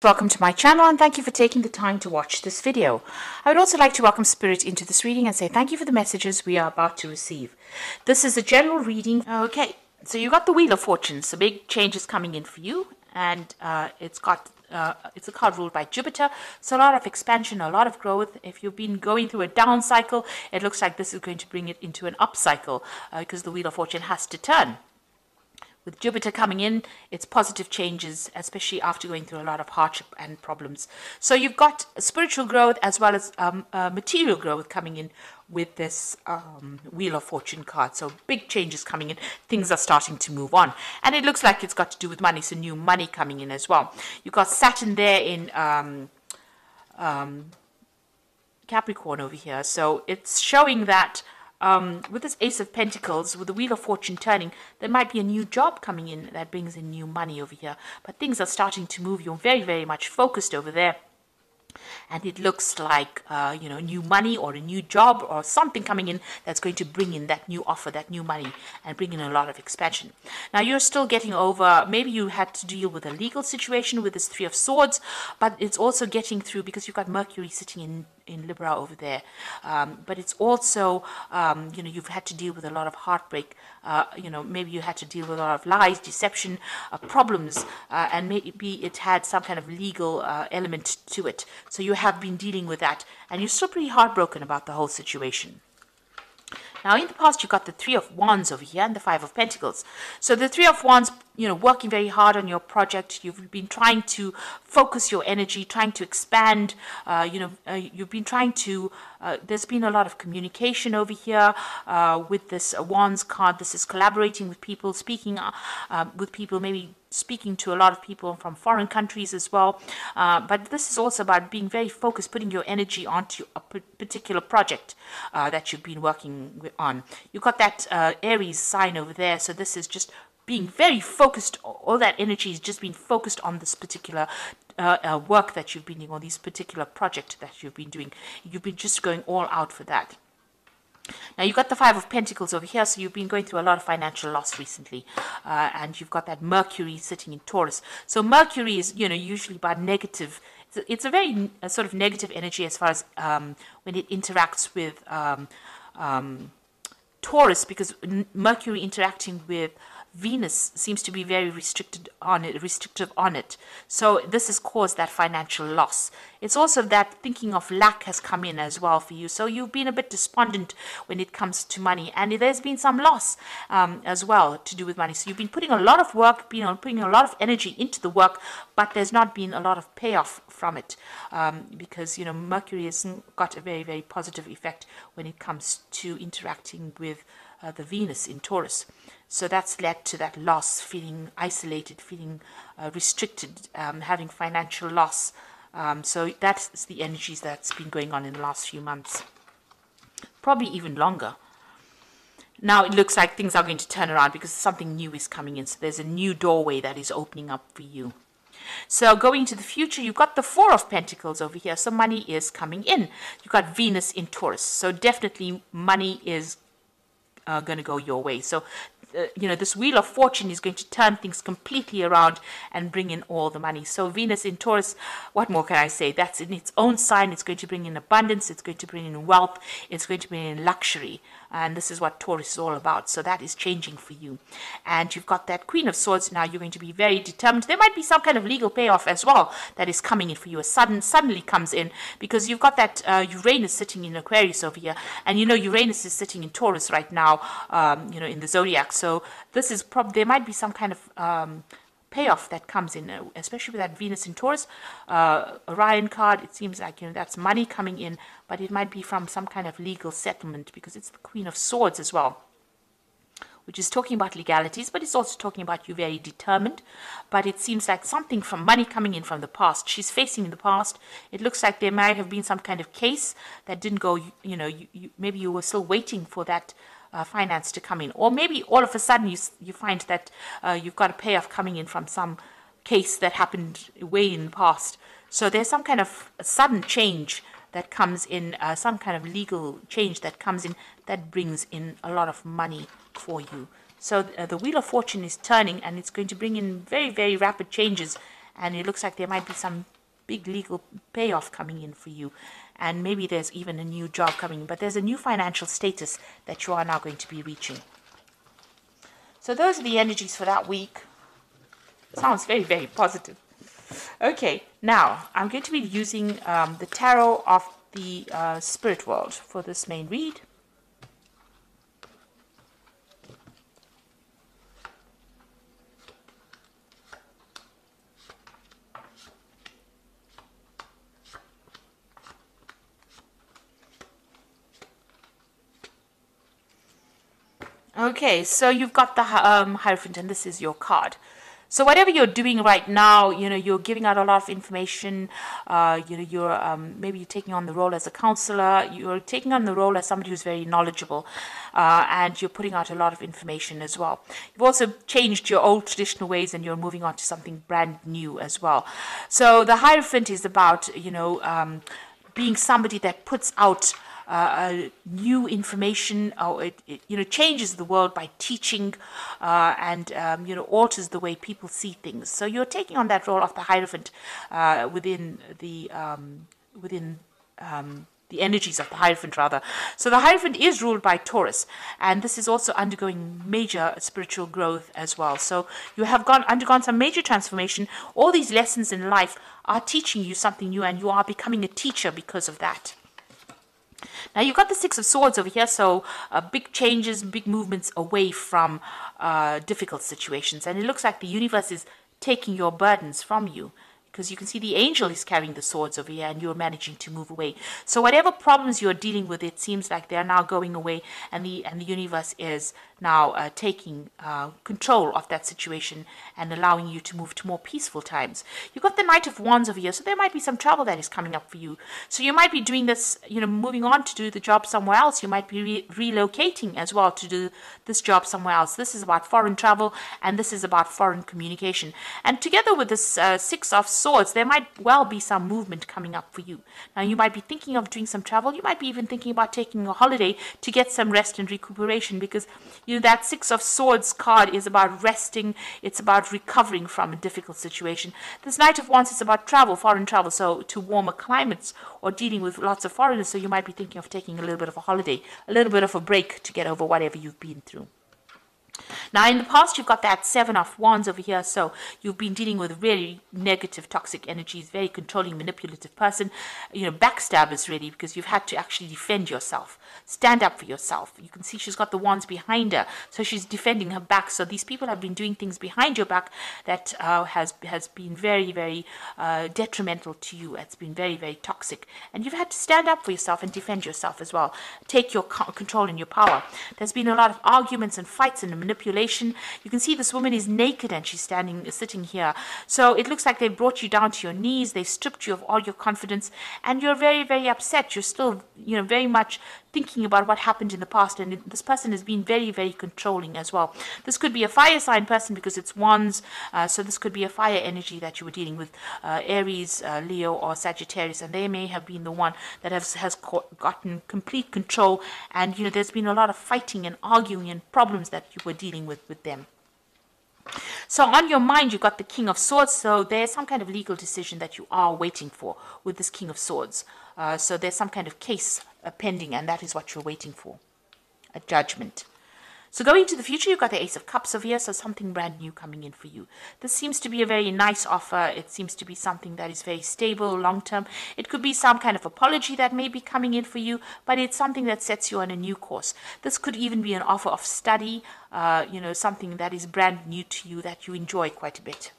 Welcome to my channel and thank you for taking the time to watch this video. I would also like to welcome Spirit into this reading and say thank you for the messages we are about to receive. This is a general reading. Okay, so you got the Wheel of Fortune, so big changes coming in for you, and it's a card ruled by Jupiter, so a lot of expansion, a lot of growth. If you've been going through a down cycle, it looks like this is going to bring it into an up cycle because the Wheel of Fortune has to turn. With Jupiter coming in, it's positive changes, especially after going through a lot of hardship and problems. So you've got spiritual growth as well as material growth coming in with this Wheel of Fortune card. So big changes coming in. Things are starting to move on. And it looks like it's got to do with money, so new money coming in as well. You've got Saturn there in Capricorn over here. So it's showing that with this Ace of Pentacles, with the Wheel of Fortune turning, there might be a new job coming in that brings in new money over here. But things are starting to move. You're very, very much focused over there. And it looks like, new money or a new job or something coming in that's going to bring in that new offer, that new money, and bring in a lot of expansion. Now, you're still getting over, maybe you had to deal with a legal situation with this Three of Swords, but it's also getting through because you've got Mercury sitting in Libra over there. But it's also, you've had to deal with a lot of heartbreak. Maybe you had to deal with a lot of lies, deception, problems, and maybe it had some kind of legal element to it. So you have been dealing with that, and you're still pretty heartbroken about the whole situation. Now, in the past, you got the Three of Wands over here and the Five of Pentacles. So the Three of Wands, working very hard on your project. You've been trying to focus your energy, trying to expand. You've been trying to, there's been a lot of communication over here with this Wands card. This is collaborating with people, speaking with people, maybe speaking to a lot of people from foreign countries as well. But this is also about being very focused, putting your energy onto a particular project that you've been working on. You've got that Aries sign over there. So this is just being very focused. All that energy is just being focused on this particular work that you've been doing, or this particular project that you've been doing. You've been just going all out for that. Now, you've got the Five of Pentacles over here, so you've been going through a lot of financial loss recently. And you've got that Mercury sitting in Taurus. So Mercury is, usually about negative. It's a very sort of negative energy as far as when it interacts with Taurus, because Mercury interacting with Venus seems to be very restrictive on it. So this has caused that financial loss. It's also that thinking of lack has come in as well for you. So you've been a bit despondent when it comes to money, and there's been some loss as well to do with money. So you've been putting a lot of work, putting a lot of energy into the work, but there's not been a lot of payoff from it because Mercury has got a very, very positive effect when it comes to interacting with the Venus in Taurus. So that's led to that loss, feeling isolated, feeling restricted, having financial loss. So that's the energies that's been going on in the last few months, probably even longer. Now it looks like things are going to turn around because something new is coming in. So there's a new doorway that is opening up for you. So going into the future, you've got the Four of Pentacles over here. So money is coming in. You've got Venus in Taurus. So definitely money is going to go your way. So this Wheel of Fortune is going to turn things completely around and bring in all the money. So Venus in Taurus, what more can I say? That's in its own sign. It's going to bring in abundance. It's going to bring in wealth. It's going to bring in luxury. And this is what Taurus is all about. So that is changing for you. And you've got that Queen of Swords. Now you're going to be very determined. There might be some kind of legal payoff as well that is coming in for you. Suddenly comes in because you've got that Uranus sitting in Aquarius over here. And Uranus is sitting in Taurus right now, in the zodiac. So this is there might be some kind of payoff that comes in, especially with that Venus in Taurus. Orion card, it seems like, that's money coming in, but it might be from some kind of legal settlement because it's the Queen of Swords as well, which is talking about legalities, but it's also talking about you very determined. But it seems like something from money coming in from the past. She's facing in the past. It looks like there might have been some kind of case that didn't go, maybe you were still waiting for that finance to come in, or maybe all of a sudden you find that you've got a payoff coming in from some case that happened way in the past. So there's some kind of a sudden change that comes in, some kind of legal change that comes in that brings in a lot of money for you. So the Wheel of Fortune is turning, and it's going to bring in very, very rapid changes, and it looks like there might be some big legal payoff coming in for you. And maybe there's even a new job coming in, but there's a new financial status that you are now going to be reaching. So those are the energies for that week. Sounds very, very positive. Okay, now I'm going to be using the tarot of the spirit world for this main read. Okay, so you've got the Hierophant, and this is your card. So whatever you're doing right now, you're giving out a lot of information. You're maybe you're taking on the role as a counselor. You're taking on the role as somebody who's very knowledgeable, and you're putting out a lot of information as well. You've also changed your old traditional ways, and you're moving on to something brand new as well. So the Hierophant is about being somebody that puts out new information, or it changes the world by teaching, and alters the way people see things. So you're taking on that role of the Hierophant within the energies of the Hierophant, rather. So the Hierophant is ruled by Taurus, and this is also undergoing major spiritual growth as well. So you have undergone some major transformation. All these lessons in life are teaching you something new, and you are becoming a teacher because of that. Now you've got the Six of Swords over here, so big changes, big movements away from difficult situations. And it looks like the universe is taking your burdens from you, because you can see the angel is carrying the swords over here, and you're managing to move away. So whatever problems you're dealing with, it seems like they're now going away, and the universe is now taking control of that situation and allowing you to move to more peaceful times. You've got the Knight of Wands over here, so there might be some trouble that is coming up for you. So you might be doing this, moving on to do the job somewhere else. You might be relocating as well to do this job somewhere else. This is about foreign travel, and this is about foreign communication. And together with this Six of Swords, there might well be some movement coming up for you. Now you might be thinking of doing some travel. You might be even thinking about taking a holiday to get some rest and recuperation, because that Six of Swords card is about resting. It's about recovering from a difficult situation. This Knight of Wands is about travel, foreign travel, so to warmer climates, or dealing with lots of foreigners. So you might be thinking of taking a little bit of a holiday, a little bit of a break to get over whatever you've been through. Now, in the past, you've got that Seven of Wands over here. So you've been dealing with really negative, toxic energies, very controlling, manipulative person, backstabbers, really, because you've had to actually defend yourself, stand up for yourself. You can see she's got the wands behind her, so she's defending her back. So these people have been doing things behind your back that has been very, very detrimental to you. It's been very, very toxic. And you've had to stand up for yourself and defend yourself as well. Take your control and your power. There's been a lot of arguments and fights and manipulation. You can see this woman is naked and she's sitting here. So it looks like they've brought you down to your knees. They've stripped you of all your confidence, and you're very, very upset. You're still, very much thinking about what happened in the past, and this person has been very, very controlling as well. This could be a fire sign person because it's wands, so this could be a fire energy that you were dealing with, Aries, Leo, or Sagittarius, and they may have been the one that has gotten complete control, and there's been a lot of fighting and arguing and problems that you were dealing with them. So on your mind, you've got the King of Swords. So there's some kind of legal decision that you are waiting for with this King of Swords. So there's some kind of case pending, and that is what you're waiting for, a judgment. So going to the future, you've got the Ace of Cups over here, so something brand new coming in for you. This seems to be a very nice offer. It seems to be something that is very stable, long-term. It could be some kind of apology that may be coming in for you, but it's something that sets you on a new course. This could even be an offer of study, something that is brand new to you that you enjoy quite a bit.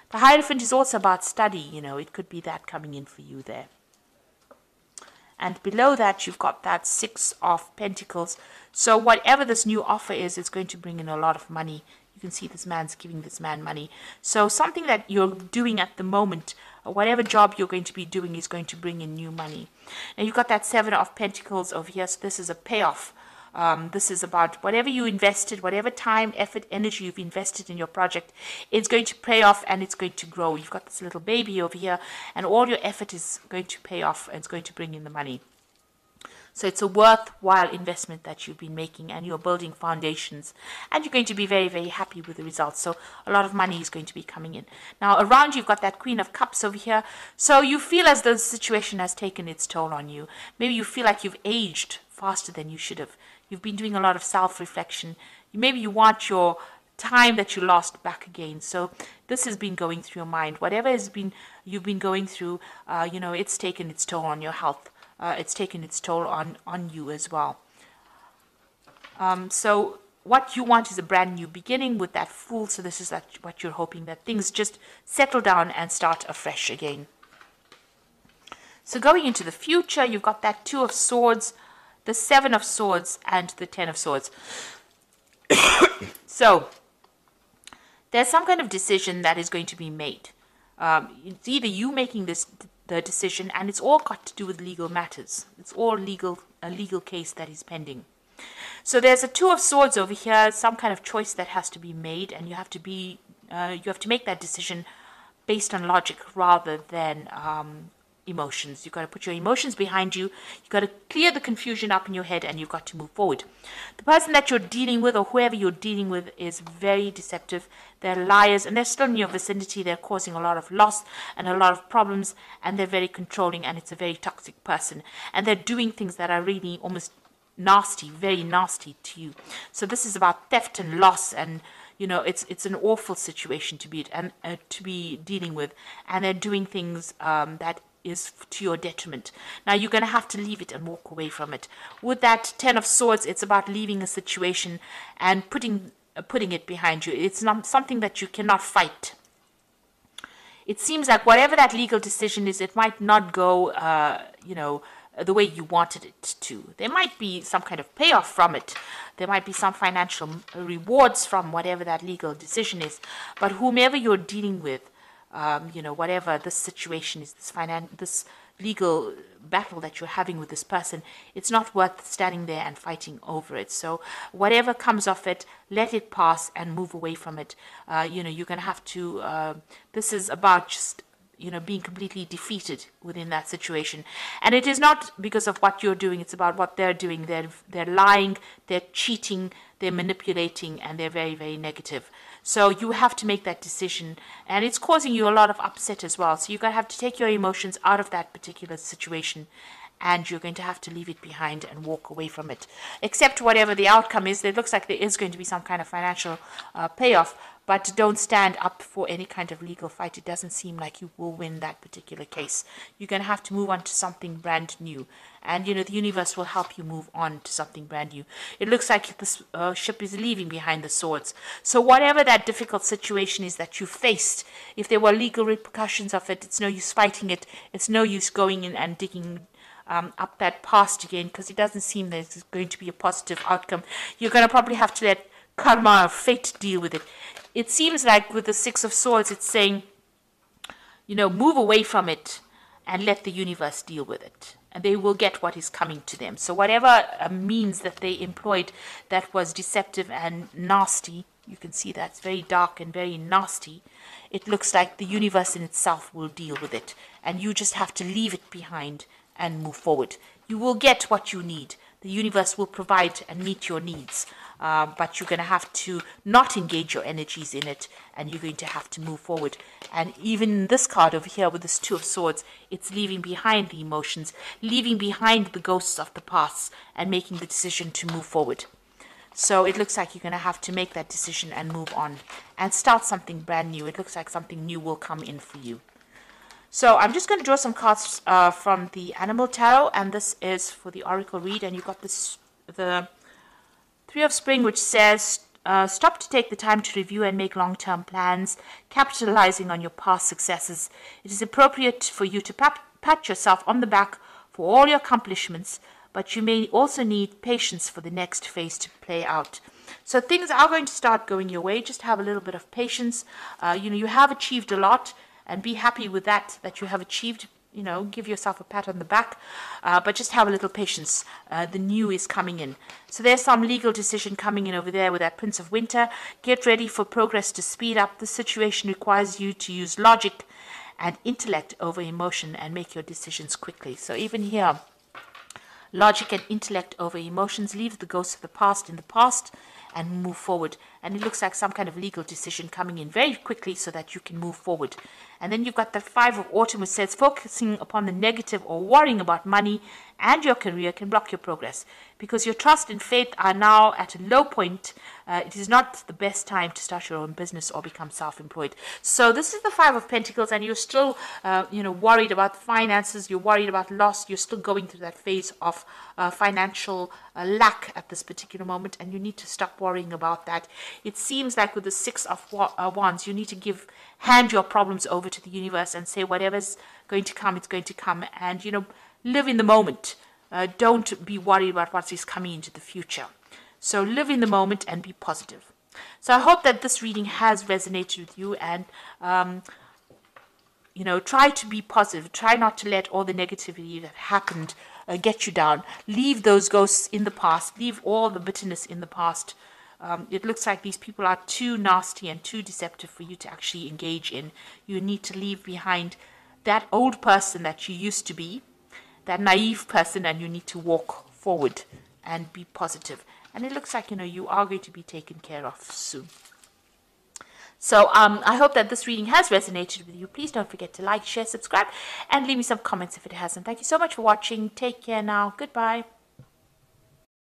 The Hierophant is also about study, it could be that coming in for you there. And below that, you've got that Six of Pentacles. So whatever this new offer is, it's going to bring in a lot of money. You can see this man's giving this man money. So something that you're doing at the moment, whatever job you're going to be doing, is going to bring in new money. Now you've got that Seven of Pentacles over here. So this is a payoff. This is about whatever you invested, whatever time, effort, energy you've invested in your project, it's going to pay off and it's going to grow. You've got this little baby over here, and all your effort is going to pay off and it's going to bring in the money. So it's a worthwhile investment that you've been making, and you're building foundations, and you're going to be very, very happy with the results. So a lot of money is going to be coming in. Now around you've got that Queen of Cups over here. So you feel as though the situation has taken its toll on you. Maybe you feel like you've aged faster than you should have. You've been doing a lot of self-reflection. Maybe you want your time that you lost back again. So this has been going through your mind. Whatever you've been going through, it's taken its toll on your health. It's taken its toll on you as well. So what you want is a brand new beginning with that Fool. So this is what you're hoping, that things just settle down and start afresh again. So going into the future, you've got that Two of Swords, the Seven of Swords, and the Ten of Swords. So there's some kind of decision that is going to be made. It's either you making the decision, and it's all got to do with legal matters. It's all a legal case that is pending. So there's a Two of Swords over here, some kind of choice that has to be made, and you have to make that decision based on logic rather than emotions. You've got to put your emotions behind you. You've got to clear the confusion up in your head, and you've got to move forward. The person that you're dealing with, or whoever you're dealing with, is very deceptive. They're liars, and they're still in your vicinity. They're causing a lot of loss and a lot of problems, and they're very controlling, and it's a very toxic person. And they're doing things that are really almost nasty, very nasty to you. So this is about theft and loss, and it's an awful situation to be dealing with, and they're doing things that is to your detriment. Now you're going to have to leave it and walk away from it. With that Ten of Swords, it's about leaving a situation and putting it behind you. It's not something that you cannot fight. It seems like whatever that legal decision is, it might not go the way you wanted it to. There might be some kind of payoff from it. There might be some financial rewards from whatever that legal decision is. But whomever you're dealing with, whatever this situation is, this legal battle that you're having with this person, it's not worth standing there and fighting over it. So whatever comes of it, let it pass and move away from it. You're going to have to, this is about just, being completely defeated within that situation. And it is not because of what you're doing, it's about what they're doing. They're lying, they're cheating, they're manipulating, and they're very, very negative. So you have to make that decision, and it's causing you a lot of upset as well. So you're going to have to take your emotions out of that particular situation, and you're going to have to leave it behind and walk away from it. Except whatever the outcome is, it looks like there is going to be some kind of financial payoff, but don't stand up for any kind of legal fight. It doesn't seem like you will win that particular case. You're going to have to move on to something brand new. And, the universe will help you move on to something brand new. It looks like this ship is leaving behind the swords. So whatever that difficult situation is that you faced, if there were legal repercussions of it, it's no use fighting it. It's no use going in and digging up that past again, because it doesn't seem that it's going to be a positive outcome. You're going to probably have to let karma or fate deal with it. It seems like with the Six of Swords, it's saying, move away from it and let the universe deal with it. And they will get what is coming to them. So whatever means that they employed that was deceptive and nasty, you can see that's very dark and very nasty. It looks like the universe in itself will deal with it. And you just have to leave it behind and move forward. You will get what you need. The universe will provide and meet your needs. But you're going to have to not engage your energies in it, and you're going to have to move forward. And even this card over here with this Two of Swords, it's leaving behind the emotions, leaving behind the ghosts of the past, and making the decision to move forward. So it looks like you're going to have to make that decision and move on and start something brand new. It looks like something new will come in for you. So I'm just going to draw some cards from the Animal Tarot, and this is for the Oracle read. And you've got the Three of Spring, which says, stop to take the time to review and make long-term plans, capitalizing on your past successes. It is appropriate for you to pat yourself on the back for all your accomplishments, but you may also need patience for the next phase to play out. So things are going to start going your way. Just have a little bit of patience. You have achieved a lot, and be happy with that you have achieved. Give yourself a pat on the back, but just have a little patience. The new is coming in. So there's some legal decision coming in over there with that Prince of Winter. Get ready for progress to speed up. The situation requires you to use logic and intellect over emotion and make your decisions quickly. So even here, logic and intellect over emotions. Leave the ghosts of the past in the past and move forward. And it looks like some kind of legal decision coming in very quickly so that you can move forward. And then you've got the Five of Autumn, which says focusing upon the negative or worrying about money and your career can block your progress because your trust and faith are now at a low point. It is not the best time to start your own business or become self-employed. So this is the Five of Pentacles, and you're still, worried about finances. You're worried about loss. You're still going through that phase of financial lack at this particular moment, and you need to stop worrying about that. It seems like with the Six of Wands, you need to hand your problems over to the universe and say whatever's going to come, it's going to come, and live in the moment. Don't be worried about what is coming into the future. So live in the moment and be positive. So I hope that this reading has resonated with you, and try to be positive. Try not to let all the negativity that happened get you down. Leave those ghosts in the past. Leave all the bitterness in the past. It looks like these people are too nasty and too deceptive for you to actually engage in. You need to leave behind that old person that you used to be, that naive person, and you need to walk forward and be positive. And it looks like, you are going to be taken care of soon. So I hope that this reading has resonated with you. Please don't forget to like, share, subscribe, and leave me some comments if it hasn't. Thank you so much for watching. Take care now. Goodbye.